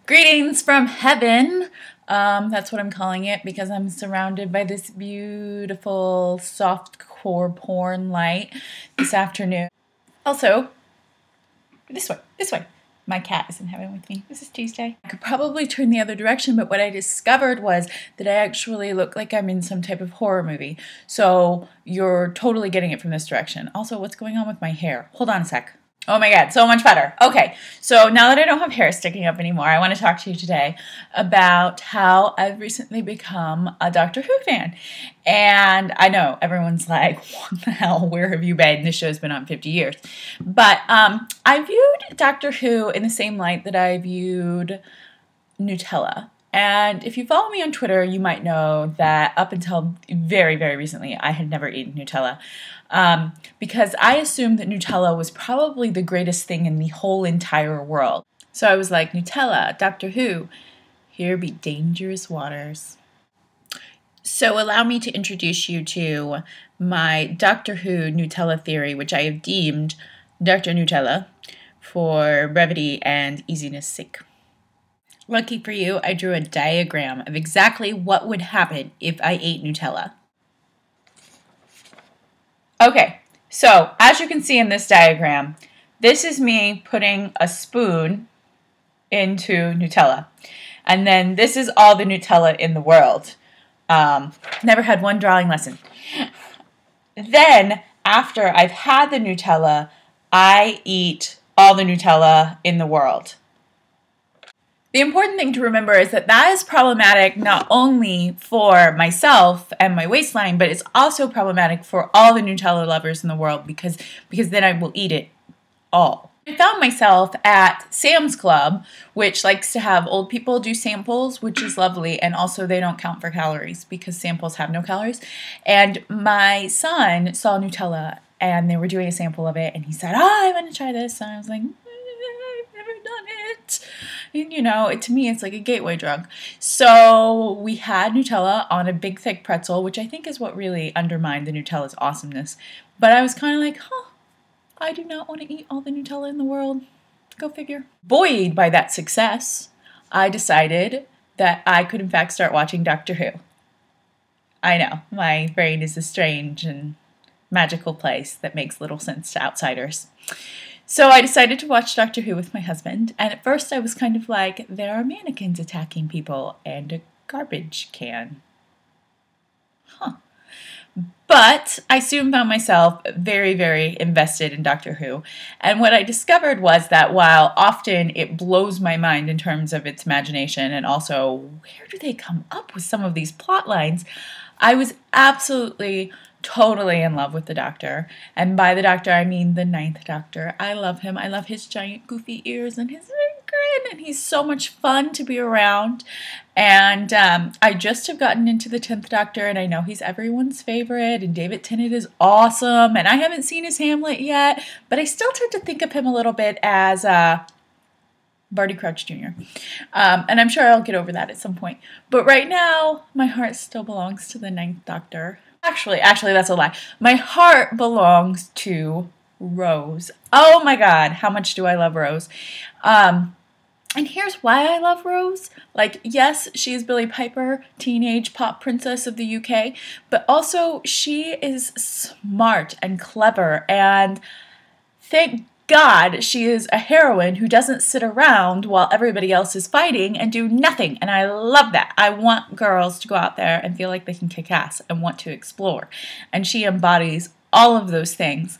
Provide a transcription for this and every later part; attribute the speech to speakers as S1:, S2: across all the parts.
S1: Greetings from heaven. That's what I'm calling it because I'm surrounded by this beautiful softcore porn light this afternoon. Also, this way. My cat is in heaven with me. This is Tuesday. I could probably turn the other direction, but what I discovered was that I actually look like I'm in some type of horror movie. So you're totally getting it from this direction. Also, what's going on with my hair? Hold on a sec. Oh my God, so much better. Okay, so now that I don't have hair sticking up anymore, I want to talk to you today about how I've recently become a Doctor Who fan. And I know everyone's like, what the hell, where have you been? This show's been on 50 years. But I viewed Doctor Who in the same light that I viewed Nutella. And if you follow me on Twitter, you might know that up until very, very recently, I had never eaten Nutella. Because I assumed that Nutella was probably the greatest thing in the whole entire world. So I was like, Nutella, Doctor Who, here be dangerous waters. So allow me to introduce you to my Doctor Who Nutella theory, which I have deemed Dr. Nutella for brevity and easiness sake. Lucky for you, I drew a diagram of exactly what would happen if I ate Nutella. Okay, so as you can see in this diagram, this is me putting a spoon into Nutella. And then this is all the Nutella in the world. Never had one drawing lesson. Then, after I've had the Nutella, I eat all the Nutella in the world. The important thing to remember is that that is problematic not only for myself and my waistline, but it's also problematic for all the Nutella lovers in the world because then I will eat it all. I found myself at Sam's Club, which likes to have old people do samples, which is lovely, and also they don't count for calories because samples have no calories. And my son saw Nutella and they were doing a sample of it and he said, "Oh, I want to try this." And I was like, I've never done it. And, you know, to me, it's like a gateway drug. So we had Nutella on a big, thick pretzel, which I think is what really undermined the Nutella's awesomeness. But I was kind of like, I do not want to eat all the Nutella in the world. Go figure. Buoyed by that success, I decided that I could, in fact, start watching Doctor Who. I know, my brain is a strange and magical place that makes little sense to outsiders. So I decided to watch Doctor Who with my husband, and at first I was kind of like, there are mannequins attacking people and a garbage can. But I soon found myself very, very invested in Doctor Who, and what I discovered was that while often it blows my mind in terms of its imagination and also where do they come up with some of these plot lines, I was absolutely totally in love with the Doctor. And by the Doctor, I mean the 9th Doctor. I love him. I love his giant goofy ears and his grin, and he's so much fun to be around. And I just have gotten into the 10th Doctor, and I know he's everyone's favorite, and David Tennant is awesome, and I haven't seen his Hamlet yet, but I still tend to think of him a little bit as Barty Crouch Jr. And I'm sure I'll get over that at some point. But right now, my heart still belongs to the 9th Doctor. Actually, that's a lie. My heart belongs to Rose. Oh my God, how much do I love Rose? And here's why I love Rose. Like, yes, she is Billie Piper, teenage pop princess of the UK, but also she is smart and clever, and thank God she is a heroine who doesn't sit around while everybody else is fighting and do nothing, and I love that. I want girls to go out there and feel like they can kick ass and want to explore, and she embodies all of those things.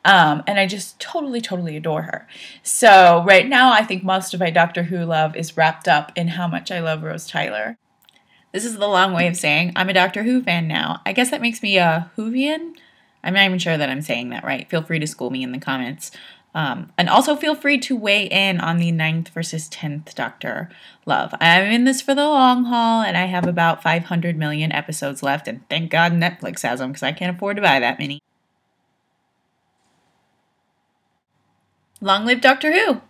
S1: And I just totally, totally adore her. So right now, I think most of my Doctor Who love is wrapped up in how much I love Rose Tyler. This is the long way of saying I'm a Doctor Who fan now. I guess that makes me a Whovian. I'm not even sure that I'm saying that right. Feel free to school me in the comments. And also feel free to weigh in on the 9th versus 10th Doctor love. I'm in this for the long haul, and I have about 500 million episodes left, and thank God Netflix has them because I can't afford to buy that many. Long live Doctor Who!